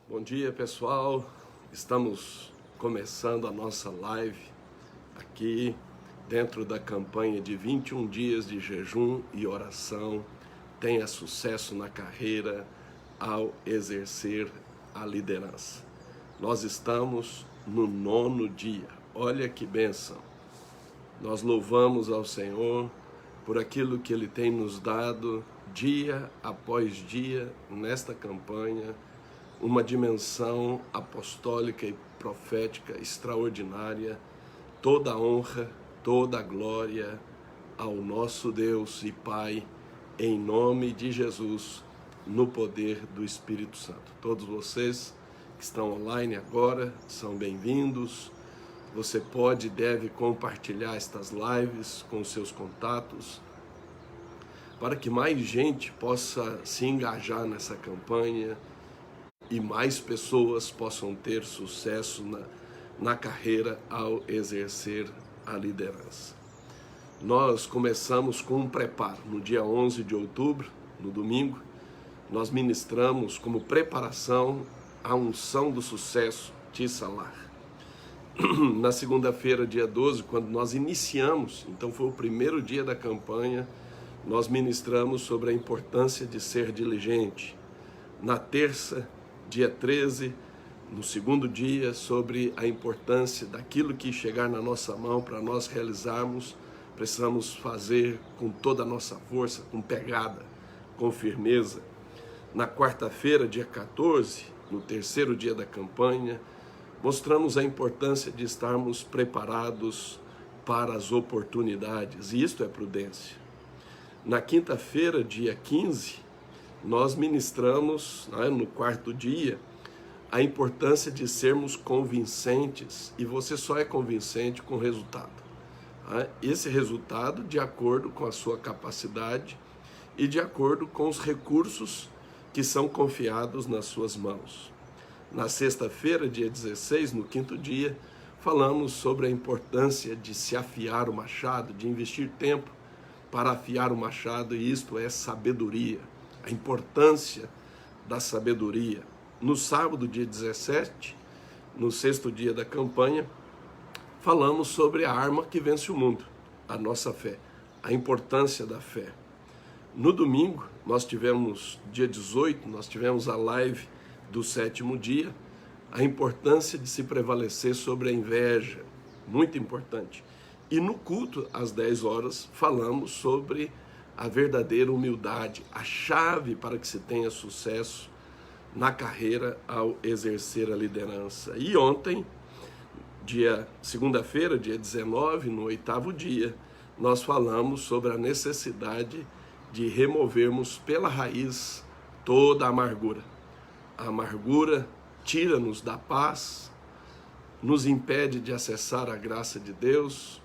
Bom dia, pessoal. Estamos começando a nossa live aqui dentro da campanha de 21 dias de jejum e oração. Tenha sucesso na carreira ao exercer a liderança. Nós estamos no 9º dia. Olha que bênção. Nós louvamos ao Senhor por aquilo que Ele tem nos dado dia após dia nesta campanha, uma dimensão apostólica e profética extraordinária. Toda a honra, toda a glória ao nosso Deus e Pai, em nome de Jesus, no poder do Espírito Santo. Todos vocês que estão online agora são bem-vindos. Você pode e deve compartilhar estas lives com seus contatos, para que mais gente possa se engajar nessa campanha e mais pessoas possam ter sucesso na carreira ao exercer a liderança. Nós começamos com um preparo. No dia 11 de outubro, no domingo, nós ministramos como preparação a unção do sucesso de Salar. Na segunda-feira, dia 12, quando nós iniciamos, então foi o primeiro dia da campanha, nós ministramos sobre a importância de ser diligente. Na terça, dia 13, no segundo dia, sobre a importância daquilo que chegar na nossa mão para nós realizarmos, precisamos fazer com toda a nossa força, com pegada, com firmeza. Na quarta-feira, dia 14, no terceiro dia da campanha, mostramos a importância de estarmos preparados para as oportunidades, e isto é prudência. Na quinta-feira, dia 15, nós ministramos, no quarto dia, a importância de sermos convincentes, e você só é convincente com resultado. Esse resultado de acordo com a sua capacidade e de acordo com os recursos que são confiados nas suas mãos. Na sexta-feira, dia 16, no quinto dia, falamos sobre a importância de se afiar o machado, de investir tempo para afiar o machado, e isto é sabedoria, a importância da sabedoria. No sábado, dia 17, no sexto dia da campanha, falamos sobre a arma que vence o mundo, a nossa fé, a importância da fé. No domingo, dia 18, nós tivemos a live do 7º dia, a importância de se prevalecer sobre a inveja, muito importante. E no culto, às 10 horas, falamos sobre a verdadeira humildade, a chave para que se tenha sucesso na carreira ao exercer a liderança. E ontem, segunda-feira, dia 19, no 8º dia, nós falamos sobre a necessidade de removermos pela raiz toda a amargura. A amargura tira-nos da paz, nos impede de acessar a graça de Deus,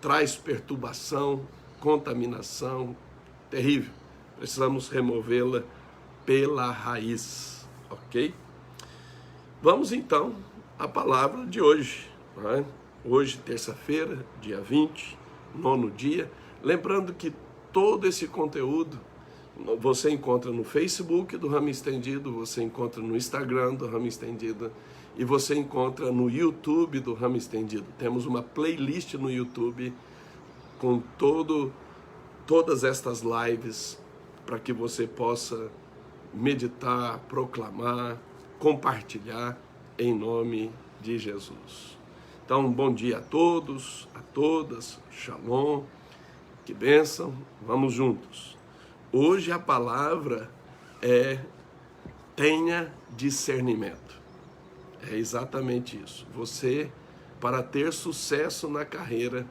traz perturbação, contaminação, terrível. Precisamos removê-la pela raiz, ok? Vamos então à palavra de hoje. Hoje, terça-feira, dia 20, 9º dia. Lembrando que todo esse conteúdo você encontra no Facebook do Ramo Estendido, você encontra no Instagram do Ramo Estendido e você encontra no YouTube do Ramo Estendido. Temos uma playlist no YouTube com todas estas lives para que você possa meditar, proclamar, compartilhar em nome de Jesus. Então, bom dia a todos, a todas, shalom, que bênção, vamos juntos. Hoje a palavra é tenha discernimento. É exatamente isso. Você, para ter sucesso na carreira,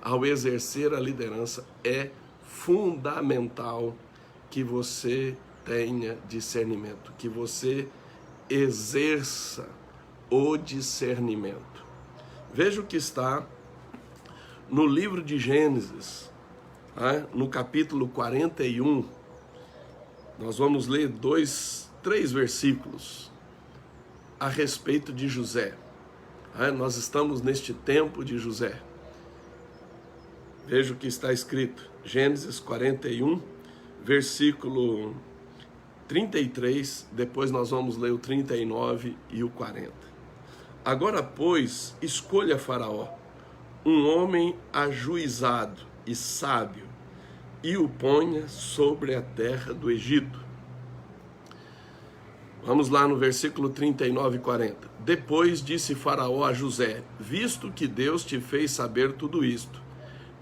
ao exercer a liderança, é fundamental que você tenha discernimento, que você exerça o discernimento. Veja o que está no livro de Gênesis, no capítulo 41, nós vamos ler 3 versículos a respeito de José. Nós estamos neste tempo de José. Veja o que está escrito, Gênesis 41, versículo 33, depois nós vamos ler o 39 e o 40. Agora, pois, escolha Faraó, um homem ajuizado e sábio, e o ponha sobre a terra do Egito. Vamos lá no versículo 39 e 40. Depois disse Faraó a José: visto que Deus te fez saber tudo isto,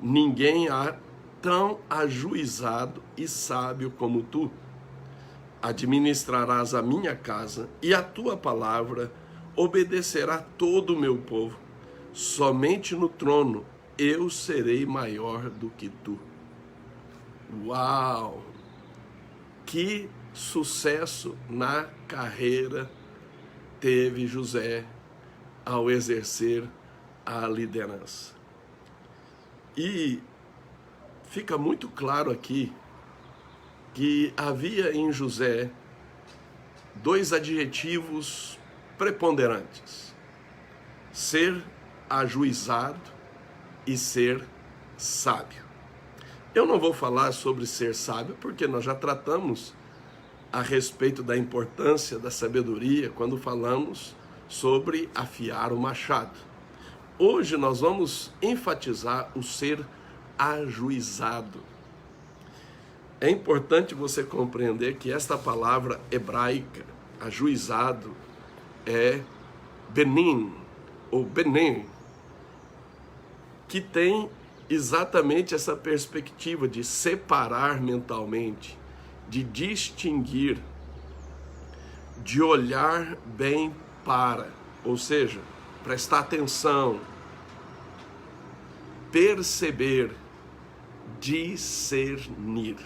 ninguém há tão ajuizado e sábio como tu. Administrarás a minha casa, e a tua palavra obedecerá todo o meu povo. Somente no trono eu serei maior do que tu. Uau! Que sucesso na carreira teve José ao exercer a liderança. E fica muito claro aqui que havia em José dois adjetivos preponderantes: ser ajuizado e ser sábio. Eu não vou falar sobre ser sábio, porque nós já tratamos a respeito da importância da sabedoria quando falamos sobre afiar o machado. Hoje nós vamos enfatizar o ser ajuizado. É importante você compreender que esta palavra hebraica, ajuizado, é benin, ou benem, que tem exatamente essa perspectiva de separar mentalmente, de distinguir, de olhar bem para, ou seja, prestar atenção, perceber, discernir.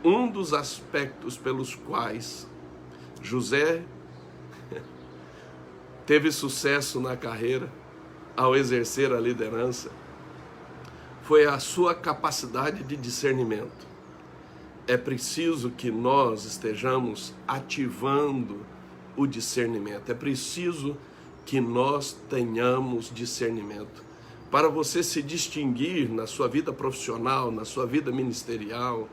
Um dos aspectos pelos quais José teve sucesso na carreira ao exercer a liderança foi a sua capacidade de discernimento. É preciso que nós estejamos ativando o discernimento. É preciso que nós tenhamos discernimento. Para você se distinguir na sua vida profissional, na sua vida ministerial,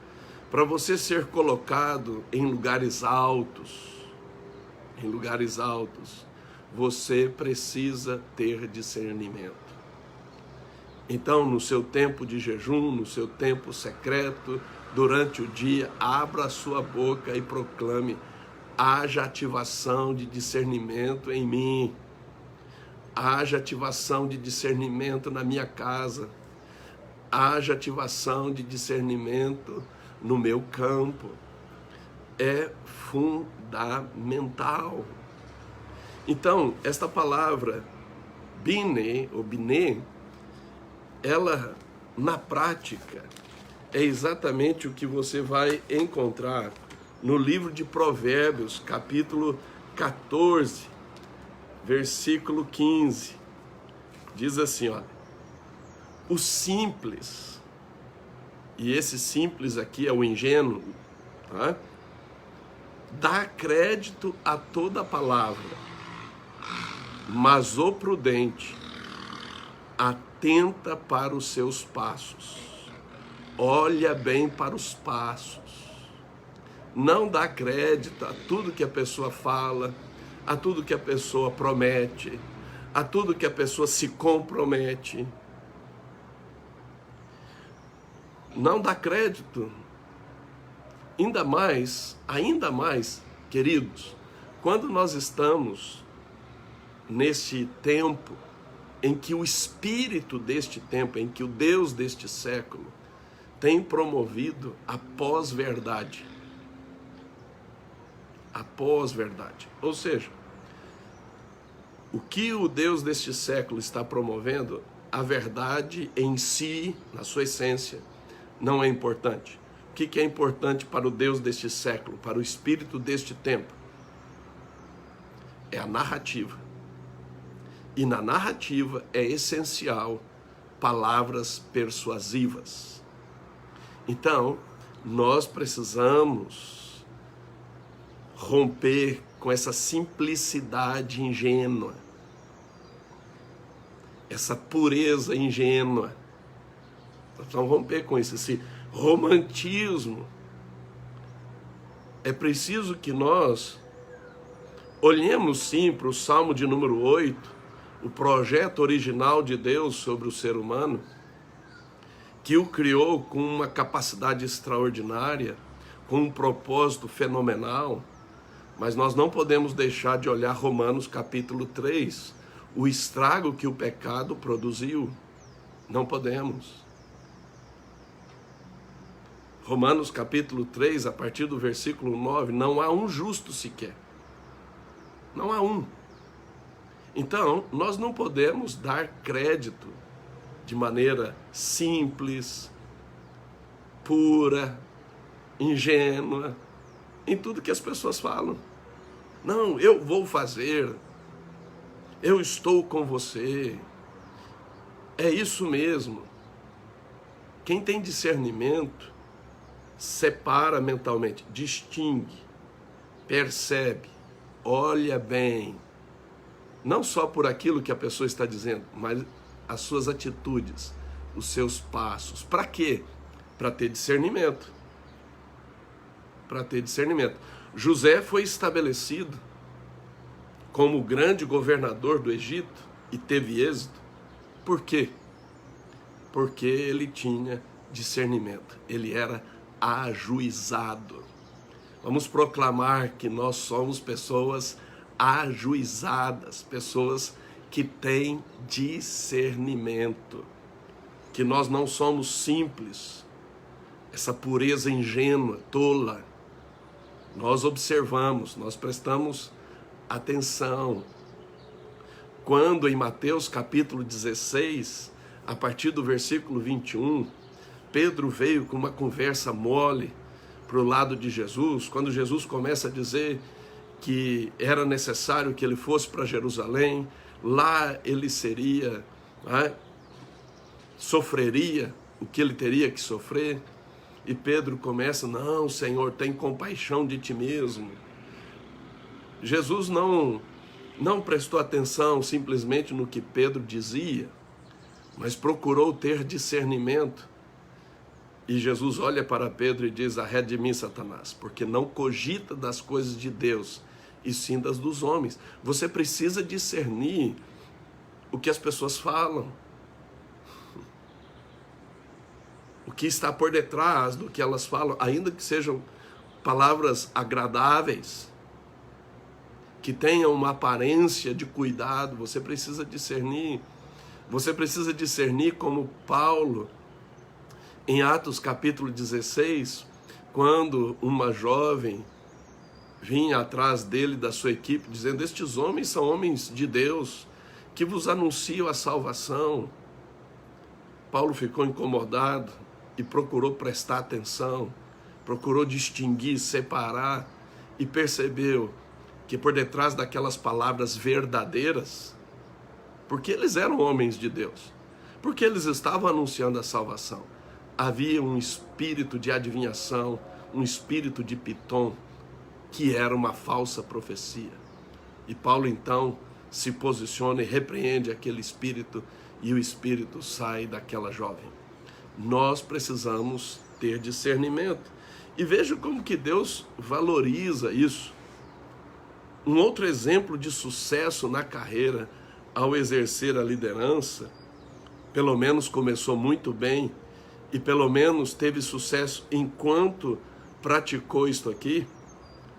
para você ser colocado em lugares altos, você precisa ter discernimento. Então, no seu tempo de jejum, no seu tempo secreto, durante o dia, abra a sua boca e proclame: haja ativação de discernimento em mim, haja ativação de discernimento na minha casa, haja ativação de discernimento no meu campo. É fundamental. Então, esta palavra bine, ou biné, ela, na prática, é exatamente o que você vai encontrar no livro de Provérbios, capítulo 14, versículo 15. Diz assim, olha: o simples, e esse simples aqui é o ingênuo, tá? Dá crédito a toda palavra, mas o prudente atenta para os seus passos. Olha bem para os passos. Não dá crédito a tudo que a pessoa fala, a tudo que a pessoa promete, a tudo que a pessoa se compromete. Não dá crédito. Ainda mais, queridos, quando nós estamos nesse tempo em que o espírito deste tempo, em que o Deus deste século tem promovido a pós-verdade. A pós-verdade. Ou seja, o que o Deus deste século está promovendo, a verdade em si, na sua essência, não é importante. O que é importante para o Deus deste século, para o espírito deste tempo? É a narrativa. E na narrativa é essencial palavras persuasivas. Então, nós precisamos romper com essa simplicidade ingênua, essa pureza ingênua. Nós precisamos romper com isso, esse romantismo é preciso que nós olhemos sim para o Salmo de número 8, o projeto original de Deus sobre o ser humano, que o criou com uma capacidade extraordinária, com um propósito fenomenal, mas nós não podemos deixar de olhar Romanos capítulo 3, o estrago que o pecado produziu. Não podemos. Romanos capítulo 3, a partir do versículo 9, não há um justo sequer. Não há um. Então, nós não podemos dar crédito de maneira simples, pura, ingênua, em tudo que as pessoas falam. Não, eu vou fazer, eu estou com você, é isso mesmo. Quem tem discernimento, separa mentalmente, distingue, percebe, olha bem, não só por aquilo que a pessoa está dizendo, mas as suas atitudes, os seus passos. Para quê? Para ter discernimento. Para ter discernimento. José foi estabelecido como o grande governador do Egito e teve êxito. Por quê? Porque ele tinha discernimento. Ele era ajuizado. Vamos proclamar que nós somos pessoas ajuizadas, pessoas que têm discernimento, que nós não somos simples, essa pureza ingênua, tola. Nós observamos, nós prestamos atenção. Quando em Mateus capítulo 16, a partir do versículo 21, Pedro veio com uma conversa mole para o lado de Jesus, quando Jesus começa a dizer que era necessário que ele fosse para Jerusalém, lá ele seria, sofreria o que ele teria que sofrer, e Pedro começa, não, Senhor, tem compaixão de ti mesmo. Jesus não prestou atenção simplesmente no que Pedro dizia, mas procurou ter discernimento. E Jesus olha para Pedro e diz, arrede de mim, Satanás, porque não cogita das coisas de Deus, e sim das dos homens. Você precisa discernir o que as pessoas falam, o que está por detrás do que elas falam, ainda que sejam palavras agradáveis, que tenham uma aparência de cuidado. Você precisa discernir. Você precisa discernir como Paulo, em Atos capítulo 16, quando uma jovem vinha atrás dele, da sua equipe, dizendo, estes homens são homens de Deus, que vos anunciam a salvação. Paulo ficou incomodado e procurou prestar atenção, procurou distinguir, separar, e percebeu que por detrás daquelas palavras verdadeiras, porque eles eram homens de Deus, porque eles estavam anunciando a salvação, havia um espírito de adivinhação, um espírito de Pitom, que era uma falsa profecia. E Paulo então se posiciona e repreende aquele espírito, e o espírito sai daquela jovem. Nós precisamos ter discernimento. E veja como que Deus valoriza isso. Um outro exemplo de sucesso na carreira ao exercer a liderança, pelo menos começou muito bem, e pelo menos teve sucesso enquanto praticou isto aqui.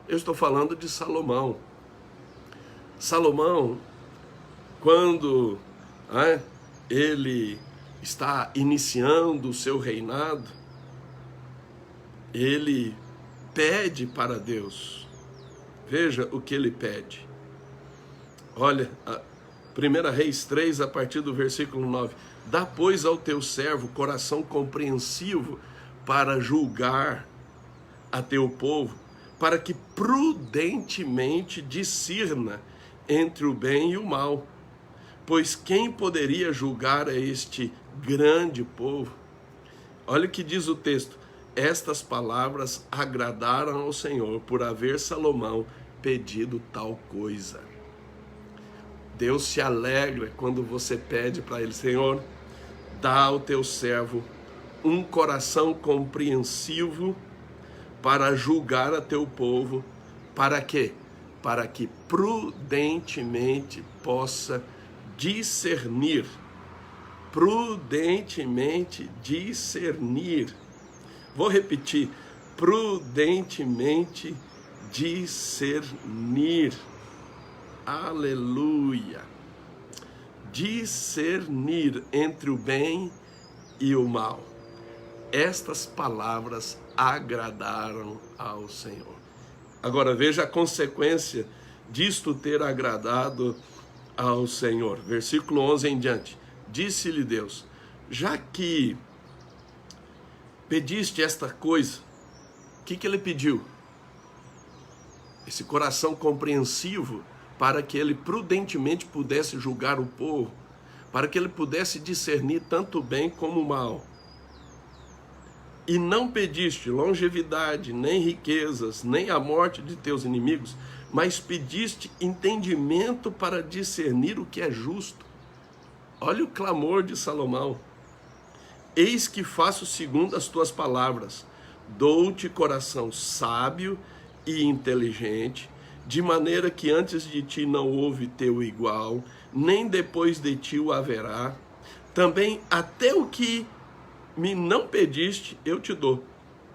Eu estou falando de Salomão. Salomão, quando ele está iniciando o seu reinado, ele pede para Deus. Veja o que ele pede. Olha, 1 Reis 3, a partir do versículo 9. Dá, pois, ao teu servo coração compreensivo para julgar a teu povo, para que prudentemente discirna entre o bem e o mal. Pois quem poderia julgar a este grande povo? Olha o que diz o texto. Estas palavras agradaram ao Senhor por haver Salomão pedido tal coisa. Deus se alegra quando você pede para ele, Senhor, dá ao teu servo um coração compreensivo para julgar a teu povo, para quê? Para que prudentemente possa discernir. Prudentemente discernir. Vou repetir. Prudentemente discernir. Aleluia. Discernir entre o bem e o mal. Estas palavras agradaram ao Senhor. Agora veja a consequência disto ter agradado ao Senhor. Versículo 11 em diante. Disse-lhe Deus: já que pediste esta coisa, o que ele pediu? Esse coração compreensivo, para que ele prudentemente pudesse julgar o povo, para que ele pudesse discernir tanto o bem como o mal. E não pediste longevidade, nem riquezas, nem a morte de teus inimigos, mas pediste entendimento para discernir o que é justo. Olha o clamor de Salomão. Eis que faço segundo as tuas palavras, dou-te coração sábio e inteligente, de maneira que antes de ti não houve teu igual, nem depois de ti o haverá. Também até o que me não pediste, eu te dou,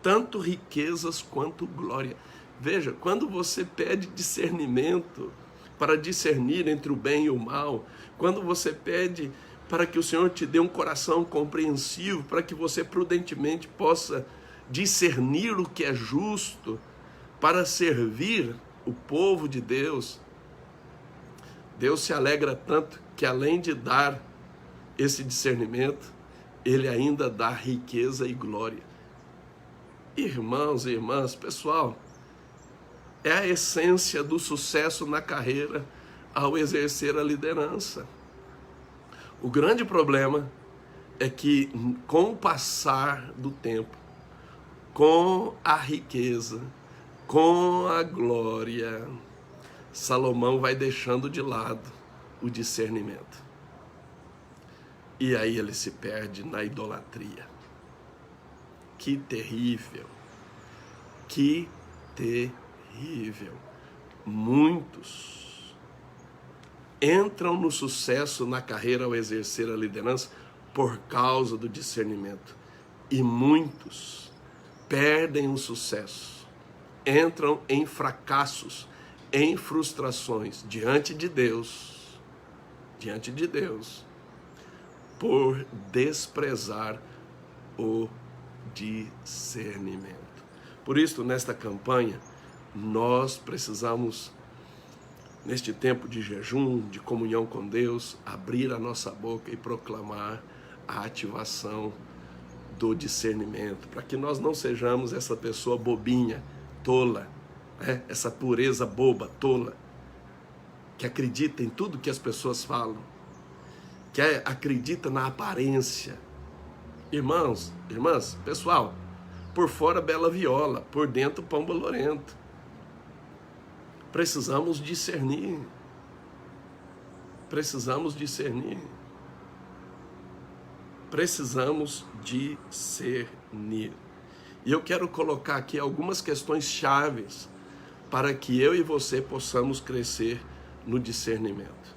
tanto riquezas quanto glória. Veja, quando você pede discernimento para discernir entre o bem e o mal, quando você pede para que o Senhor te dê um coração compreensivo, para que você prudentemente possa discernir o que é justo, para servir o povo de Deus, Deus se alegra tanto que, além de dar esse discernimento, Ele ainda dá riqueza e glória. Irmãos e irmãs, pessoal, é a essência do sucesso na carreira ao exercer a liderança. O grande problema é que, com o passar do tempo, com a riqueza, com a glória, Salomão vai deixando de lado o discernimento. E aí ele se perde na idolatria. Que terrível! Que terrível! Muitos entram no sucesso na carreira ao exercer a liderança por causa do discernimento. E muitos perdem o sucesso, entram em fracassos, em frustrações diante de Deus, por desprezar o discernimento. Por isso, nesta campanha, nós precisamos, neste tempo de jejum, de comunhão com Deus, abrir a nossa boca e proclamar a ativação do discernimento, para que nós não sejamos essa pessoa bobinha, tola, essa pureza boba, tola, que acredita em tudo que as pessoas falam, que acredita na aparência. Irmãos, irmãs, pessoal, por fora bela viola, por dentro pão bolorento. Precisamos discernir. Precisamos discernir. Precisamos discernir. E eu quero colocar aqui algumas questões chaves para que eu e você possamos crescer no discernimento.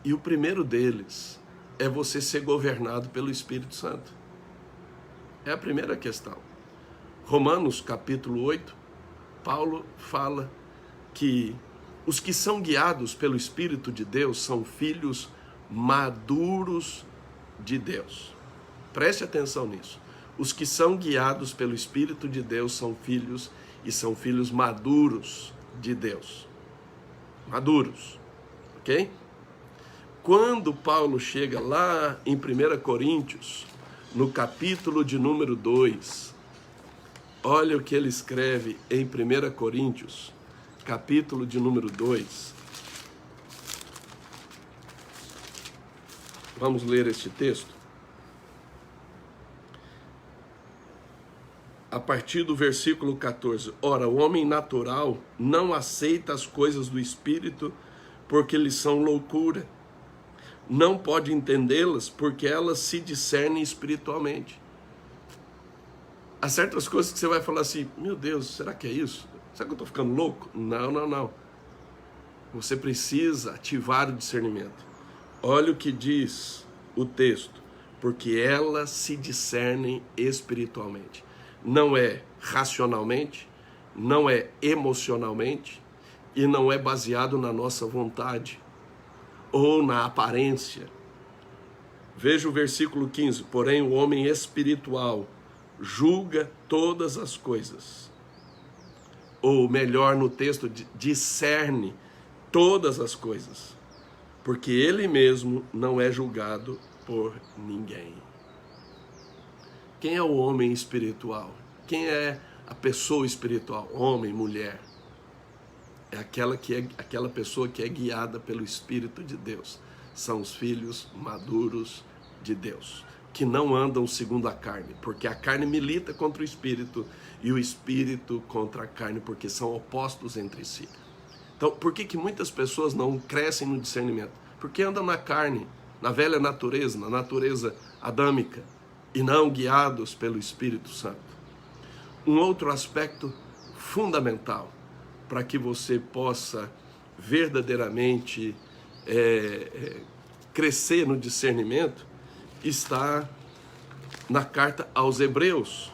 E o primeiro deles é você ser governado pelo Espírito Santo. É a primeira questão. Romanos capítulo 8, Paulo fala que os que são guiados pelo Espírito de Deus são filhos maduros de Deus. Preste atenção nisso. Os que são guiados pelo Espírito de Deus são filhos maduros de Deus. Maduros, ok? Quando Paulo chega lá em 1 Coríntios, no capítulo de número 2, olha o que ele escreve em 1 Coríntios, capítulo de número 2. Vamos ler este texto. A partir do versículo 14. Ora, o homem natural não aceita as coisas do Espírito, porque lhes são loucura. Não pode entendê-las, porque elas se discernem espiritualmente. Há certas coisas que você vai falar assim, meu Deus, será que é isso? Será que eu estou ficando louco? Não, não, não. Você precisa ativar o discernimento. Olha o que diz o texto. Porque elas se discernem espiritualmente. Não é racionalmente, não é emocionalmente e não é baseado na nossa vontade ou na aparência. Veja o versículo 15. Porém, o homem espiritual julga todas as coisas. Ou melhor, no texto, discerne todas as coisas. Porque ele mesmo não é julgado por ninguém. Quem é o homem espiritual? Quem é a pessoa espiritual? Homem, mulher. É aquela pessoa que é guiada pelo Espírito de Deus. São os filhos maduros de Deus, que não andam segundo a carne, porque a carne milita contra o Espírito e o Espírito contra a carne, porque são opostos entre si. Então, por que muitas pessoas não crescem no discernimento? Porque andam na carne, na velha natureza, na natureza adâmica, e não guiados pelo Espírito Santo. Um outro aspecto fundamental para que você possa verdadeiramente crescer no discernimento está na carta aos Hebreus.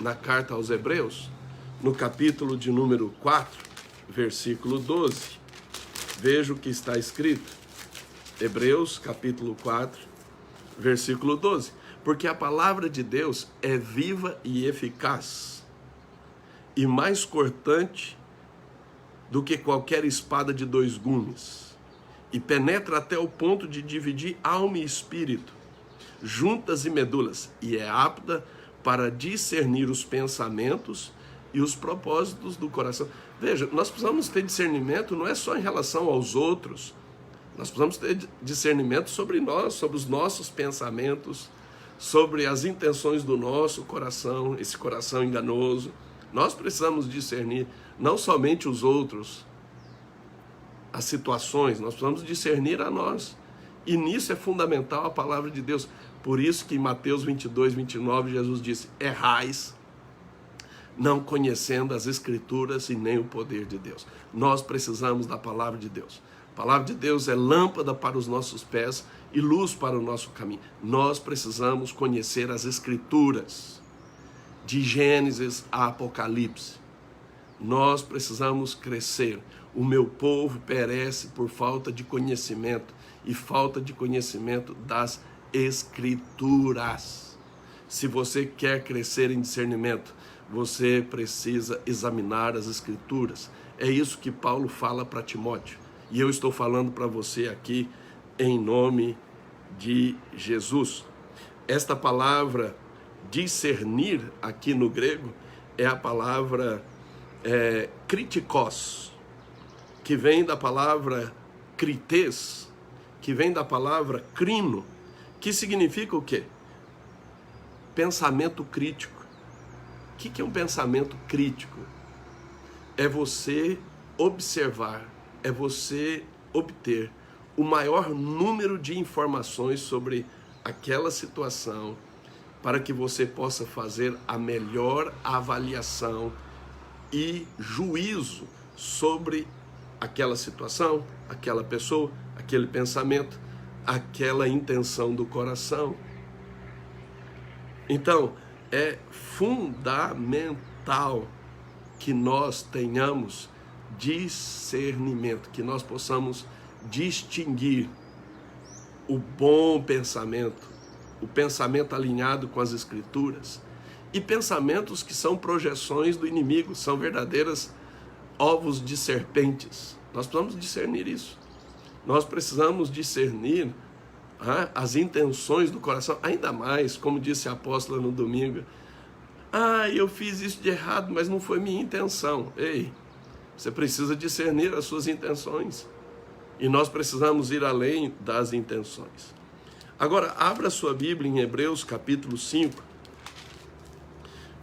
Na carta aos Hebreus, no capítulo de número 4, versículo 12. Veja o que está escrito. Hebreus, capítulo 4, versículo 12. Porque a palavra de Deus é viva e eficaz, e mais cortante do que qualquer espada de 2 gumes, e penetra até o ponto de dividir alma e espírito, juntas e medulas, e é apta para discernir os pensamentos e os propósitos do coração. Veja, nós precisamos ter discernimento não é só em relação aos outros, nós precisamos ter discernimento sobre nós, sobre os nossos pensamentos, sobre as intenções do nosso coração, esse coração enganoso. Nós precisamos discernir não somente os outros, as situações, nós precisamos discernir a nós. E nisso é fundamental a palavra de Deus. Por isso que em Mateus 22, 29, Jesus disse, errais, não conhecendo as Escrituras e nem o poder de Deus. Nós precisamos da palavra de Deus. A palavra de Deus é lâmpada para os nossos pés e luz para o nosso caminho. Nós precisamos conhecer as Escrituras, de Gênesis a Apocalipse. Nós precisamos crescer. O meu povo perece por falta de conhecimento e falta de conhecimento das Escrituras. Se você quer crescer em discernimento, você precisa examinar as Escrituras. É isso que Paulo fala para Timóteo. E eu estou falando para você aqui em nome de Jesus. Esta palavra discernir aqui no grego é a palavra kritikos, que vem da palavra krites, que vem da palavra crino, que significa o quê? Pensamento crítico. O que é um pensamento crítico? É você observar, é você obter o maior número de informações sobre aquela situação para que você possa fazer a melhor avaliação e juízo sobre aquela situação, aquela pessoa, aquele pensamento, aquela intenção do coração. Então, é fundamental que nós tenhamos discernimento, que nós possamos distinguir o bom pensamento, o pensamento alinhado com as Escrituras, e pensamentos que são projeções do inimigo, são verdadeiras ovos de serpentes. Nós precisamos discernir isso. Nós precisamos discernir as intenções do coração, ainda mais, como disse a apóstola no domingo, eu fiz isso de errado, mas não foi minha intenção. Ei, você precisa discernir as suas intenções. E nós precisamos ir além das intenções. Agora, abra sua Bíblia em Hebreus capítulo 5,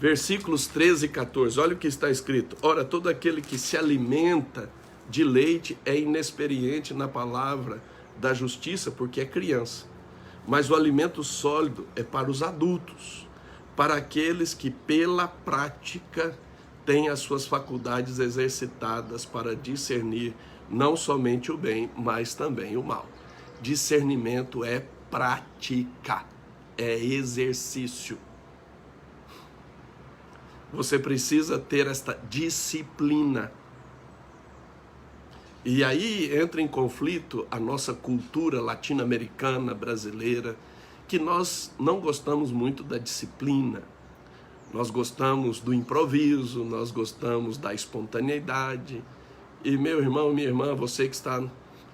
versículos 13 e 14. Olha o que está escrito. Ora, todo aquele que se alimenta de leite é inexperiente na palavra da justiça, porque é criança. Mas o alimento sólido é para os adultos, para aqueles que pela prática têm as suas faculdades exercitadas para discernir não somente o bem, mas também o mal. Discernimento é prática, é exercício. Você precisa ter esta disciplina. E aí entra em conflito a nossa cultura latino-americana, brasileira, que nós não gostamos muito da disciplina. Nós gostamos do improviso, nós gostamos da espontaneidade. E meu irmão, minha irmã, você que está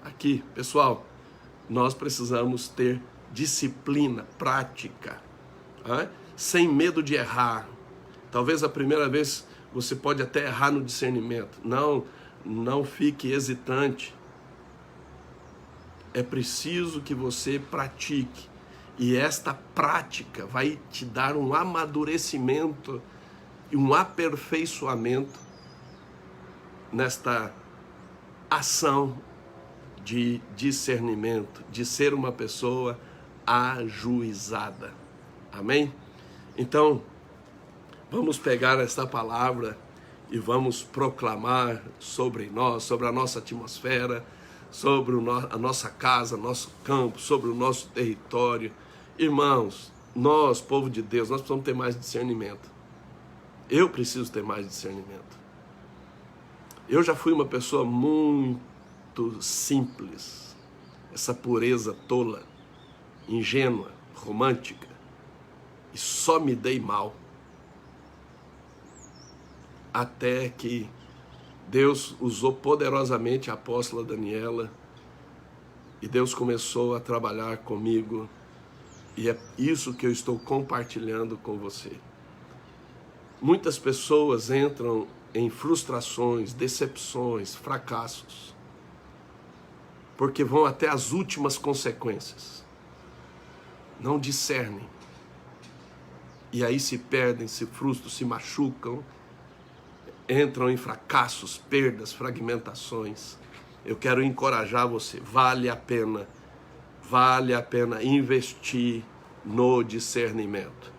aqui, pessoal, nós precisamos ter disciplina, prática, sem medo de errar. Talvez a primeira vez você pode até errar no discernimento. Não fique hesitante. É preciso que você pratique. E esta prática vai te dar um amadurecimento e um aperfeiçoamento nesta ação de discernimento, de ser uma pessoa ajuizada. Amém? Então, vamos pegar esta palavra e vamos proclamar sobre nós, sobre a nossa atmosfera, sobre a nossa casa, nosso campo, sobre o nosso território. Irmãos, nós, povo de Deus, nós precisamos ter mais discernimento. Eu preciso ter mais discernimento. Eu já fui uma pessoa muito simples, essa pureza tola, ingênua, romântica, e só me dei mal. Até que Deus usou poderosamente a apóstola Daniela e Deus começou a trabalhar comigo, e é isso que eu estou compartilhando com você. Muitas pessoas entram em frustrações, decepções, fracassos, porque vão até as últimas consequências, não discernem, e aí se perdem, se frustram, se machucam, entram em fracassos, perdas, fragmentações. Eu quero encorajar você, vale a pena investir no discernimento.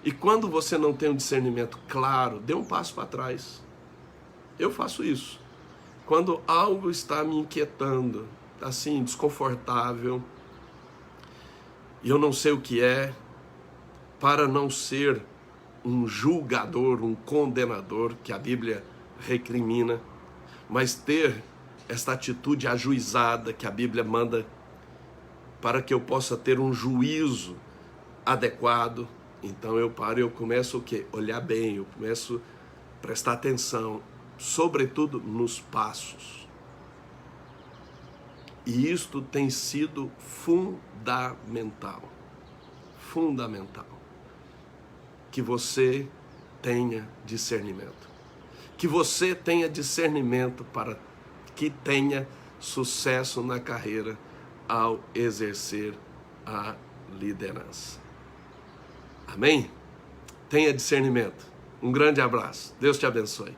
E quando você não tem um discernimento claro, dê um passo para trás. Eu faço isso. Quando algo está me inquietando, assim, desconfortável, e eu não sei o que é, para não ser um julgador, um condenador, que a Bíblia recrimina, mas ter esta atitude ajuizada que a Bíblia manda para que eu possa ter um juízo adequado. Então eu paro e eu começo o quê? Olhar bem, eu começo a prestar atenção, sobretudo nos passos. E isto tem sido fundamental. Fundamental. Que você tenha discernimento. Que você tenha discernimento para que tenha sucesso na carreira ao exercer a liderança. Amém? Tenha discernimento. Um grande abraço. Deus te abençoe.